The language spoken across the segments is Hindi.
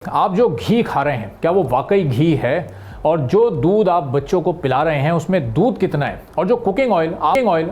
आप जो घी खा रहे हैं क्या वो वाकई घी है, और जो दूध आप बच्चों को पिला रहे हैं उसमें दूध कितना है, और जो कुकिंग ऑयल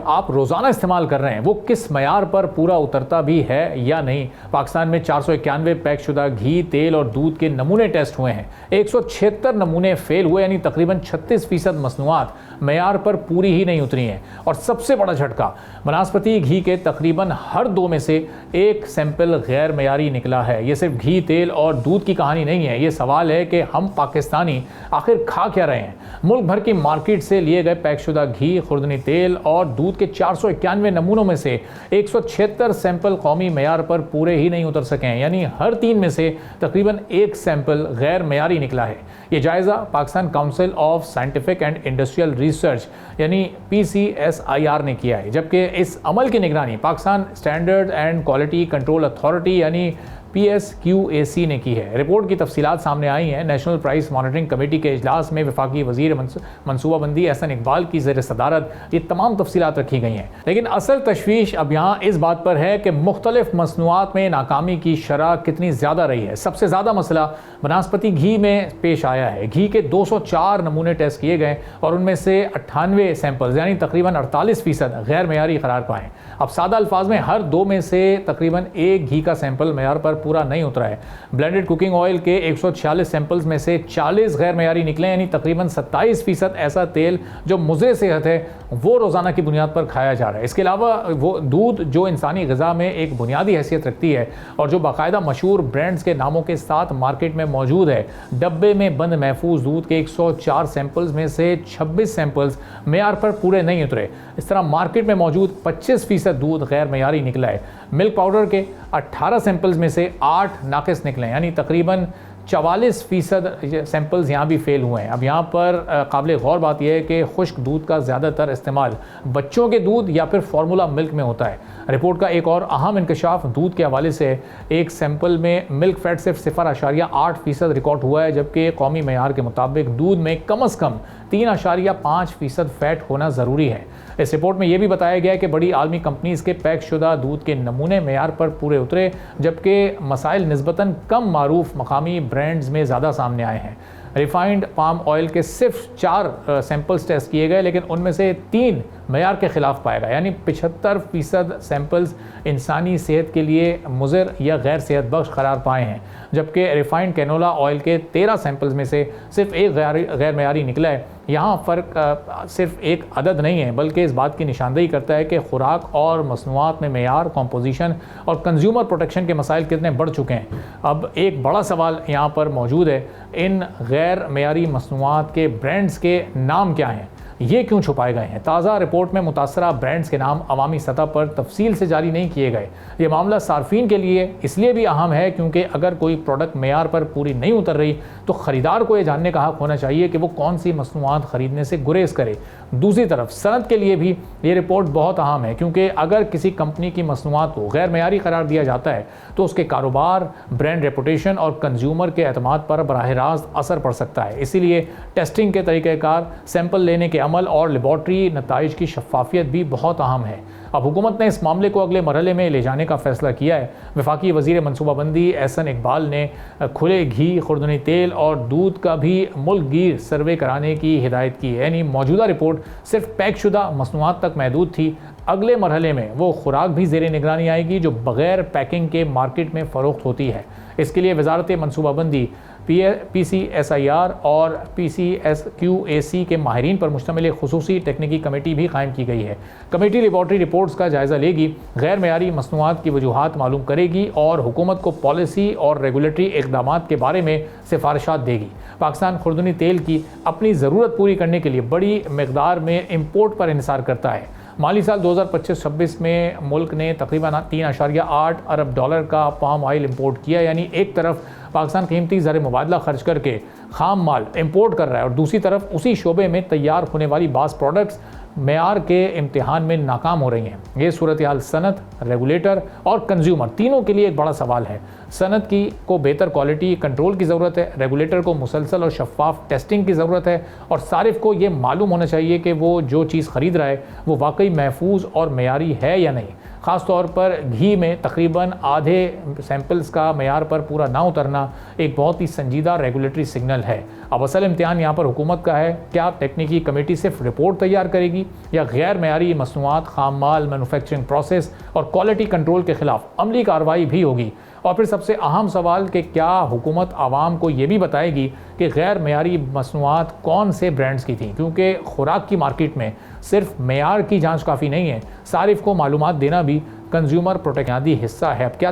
आप रोज़ाना इस्तेमाल कर रहे हैं वो किस मयार पर पूरा उतरता भी है या नहीं। पाकिस्तान में 491 पैक शुदा घी, तेल और दूध के नमूने टेस्ट हुए हैं। 176 नमूने फेल हुए, यानी तकरीबन 36% मसनूआत मयार पर पूरी ही नहीं उतरी हैं। और सबसे बड़ा झटका, वनस्पति घी के तकरीबन हर 2 में से 1 सैंपल गैर मयारी निकला है। ये सिर्फ घी, तेल और दूध की कहानी नहीं है, ये सवाल है कि हम पाकिस्तानी आखिर खा क्या रहे हैं। मुल्क भर की मार्केट से लिए गए पैकशुदा घी, खुर्दनी तेल और दूध के 491 नमूनों में से 176 सैंपल कौमी मयार पर पूरे ही नहीं उतर सके हैं, यानी हर 3 में से तकरीबन 1 सैंपल गैर मयारी निकला है। ये जायज़ा Pakistan council of scientific and industrial research यानी PCSIR ने किया है, जबकि इस अमल की निगरानी Pakistan standard and quality control authority यानी PSQAC ने की है। रिपोर्ट की तफसीलात सामने आई हैं। नेशनल प्राइस मॉनिटरिंग कमेटी के इजलास में वफाकी वजीर मनसूबाबंदी एहसन इकबाल की ज़ेर सदारत ये तमाम तफसीलात रखी गई हैं। लेकिन असल तशवीश अब यहाँ इस बात पर है कि मुख्तलिफ मसनूआत में नाकामी की शरह कितनी ज़्यादा रही है। सबसे ज़्यादा मसला वनस्पति घी में पेश आया है। घी के 204 नमूने टेस्ट किए गए और उनमें से 98 सैंपल्स यानी तकरीबन 48% गैर मयारी करार पाए। अब सादा अल्फाज में हर 2 में से तकरीबन 1 घी का सैंपल मयार पर पूरा नहीं उतरा है। ब्लेंडेड कुकिंग ऑयल के 146 सैंपल्स में से 40 गैर मयारी निकले, यानी तकरीबन 27% ऐसा तेल जो मुज़र सेहत है वो रोज़ाना की बुनियाद पर खाया जा रहा है। इसके अलावा वो दूध जो इंसानी ग़िज़ा में एक बुनियादी हैसियत रखती है और जो बाकायदा मशहूर ब्रांड्स के नामों के साथ मार्केट में मौजूद है, डब्बे में बंद महफूज दूध के 104 सैंपल्स में से 26 सैंपल्स मयार पर पूरे नहीं उतरे। इस तरह मार्केट में मौजूद 25% दूध गैर मयारी निकला है। मिल्क पाउडर के 18 सैंपल्स में से 8 नाकिस निकले, यानी तकरीबन 44% सैंपल्स यहाँ भी फेल हुए हैं। अब यहाँ पर काबिल गौर बात यह है कि खुश्क दूध का ज़्यादातर इस्तेमाल बच्चों के दूध या फिर फार्मूला मिल्क में होता है। रिपोर्ट का एक और अहम इंकशाफ दूध के हवाले से एक सैंपल में मिल्क फैट सिर्फ 0.8% रिकॉर्ड हुआ है, जबकि कौमी मयार के मुताबिक दूध में कम अज़ कम 3.5% फैट होना ज़रूरी है। इस रिपोर्ट में यह भी बताया गया है कि बड़ी आलमी कंपनीज़ के पैक शुदा दूध के नमूने मयार पर पूरे उतरे, जबकि मसाइल निस्बतन कम मारूफ मकामी ब्रांड्स में ज़्यादा सामने आए हैं। रिफाइंड पाम ऑयल के सिर्फ 4 सैंपल्स टेस्ट किए गए, लेकिन उनमें से 3 मयार के ख़िलाफ़ पाया गया, यानी 75% सैंपल्स इंसानी सेहत के लिए मुज़र या गैर सेहत बख्श करार पाए हैं। जबकि रिफाइंड कैनोला ऑयल के 13 सैंपल्स में से सिर्फ 1 गैर मयारी निकला है। यहाँ फ़र्क सिर्फ एक अदद नहीं है, बल्कि इस बात की निशानदेही करता है कि खुराक और मसनूआत में मयार, कॉम्पोजिशन और कंज्यूमर प्रोटेक्शन के मसाइल कितने बढ़ चुके हैं। अब एक बड़ा सवाल यहाँ पर मौजूद है, इन गैर मयारी मसनूआत के ब्रांड्स के नाम क्या हैं, ये क्यों छुपाए गए हैं। ताज़ा रिपोर्ट में मुतासरा ब्रांड्स के नाम अवामी सतह पर तफसील से जारी नहीं किए गए। ये मामला सार्फिन के लिए इसलिए भी अहम है क्योंकि अगर कोई प्रोडक्ट मयार पर पूरी नहीं उतर रही तो ख़रीदार को ये जानने का हक़ होना चाहिए कि वो कौन सी मसनूआत ख़रीदने से गुरेज करे। दूसरी तरफ सनत के लिए भी ये रिपोर्ट बहुत अहम है, क्योंकि अगर किसी कंपनी की मसनूआत को गैर मयारी करार दिया जाता है तो उसके कारोबार, ब्रांड रेपुटेशन और कंज्यूमर के एतमाद पर बराह रास्त असर पड़ सकता है। इसीलिए टेस्टिंग के तरीक़ेकार, सैंपल लेने के अमल और लेबॉर्ट्री नताइज की शफाफियत भी बहुत अहम है। अब हुकूमत ने इस मामले को अगले मरहले में ले जाने का फैसला किया है। वफाकी वज़ीर मनसूबाबंदी एहसन इकबाल ने खुले घी, खुर्दनी तेल और दूध का भी मुल्क गिर सर्वे कराने की हिदायत की है, यानी मौजूदा रिपोर्ट सिर्फ पैक शुदा मसनूआत तक महदूद थी। अगले मरहले में वो खुराक भी ज़ेरे निगरानी आएगी जो बग़ैर पैकिंग के मार्केट में फ़रोख्त होती है। इसके लिए वजारत मनसूबाबंदी, PCSIR और PCSQAC के माहिरीन पर मुश्तमिल खुसूसी टेक्निकी कमेटी भी कायम की गई है। कमेटी लेबॉर्ट्री रिपोर्ट्स का जायज़ा लेगी, गैर मयारी मसनूआत की वजूहात मालूम करेगी और हुकूमत को पॉलिसी और रेगुलेटरी इक़दामात के बारे में सिफारिशात देगी। पाकिस्तान खुर्दनी तेल की अपनी ज़रूरत पूरी करने के लिए बड़ी मकदार में इम्पोर्ट पर इन्हिसार करता है। माली साल 2025-26 में मुल्क ने तकरीबन 3.8 अरब डॉलर का पाम ऑयल इम्पोर्ट किया, यानी एक तरफ पाकिस्तान कीमती ज़र मुबादला खर्च करके खाम माल इम्पोर्ट कर रहा है और दूसरी तरफ उसी शोबे में तैयार होने वाली बास प्रोडक्ट्स मयार के इम्तिहान में नाकाम हो रही हैं। ये सूरत हाल सनत, रेगुलेटर और कंज्यूमर तीनों के लिए एक बड़ा सवाल है। सनत की को बेहतर क्वालिटी कंट्रोल की ज़रूरत है, रेगुलेटर को मुसलसल और शफाफ टेस्टिंग की ज़रूरत है और सारिफ को ये मालूम होना चाहिए कि वो जो चीज़ ख़रीद रहा है वो वाकई महफूज और मयारी है या नहीं। ख़ास तौर पर घी में तकरीबन आधे सैंपल्स का मयार पर पूरा ना उतरना एक बहुत ही संजीदा रेगुलेटरी सिग्नल है। अब असल इम्तिहान यहाँ पर हुकूमत का है। क्या टेक्निकी कमेटी सिर्फ रिपोर्ट तैयार करेगी या गैर मयारी मसनूआत, खाम माल, मैन्युफैक्चरिंग प्रोसेस और क्वालिटी कंट्रोल के खिलाफ अमली कार्रवाई भी होगी? और फिर सबसे अहम सवाल कि क्या हुकूमत आवाम को ये भी बताएगी कि गैर मयारी मसनूआत कौन से ब्रांड्स की थी? क्योंकि खुराक की मार्केट में सिर्फ मयार की जांच काफ़ी नहीं है, सारिफ को मालूमात देना भी कंज्यूमर प्रोटेक्शन का हिस्सा है। अब क्या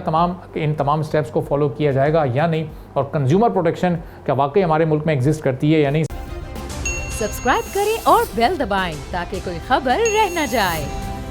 इन तमाम स्टेप्स को फॉलो किया जाएगा या नहीं, और कंज्यूमर प्रोटेक्शन क्या वाकई हमारे मुल्क में एग्जिस्ट करती है या नहीं? सब्सक्राइब करें और बेल दबाएं ताकि कोई खबर रह न जाए।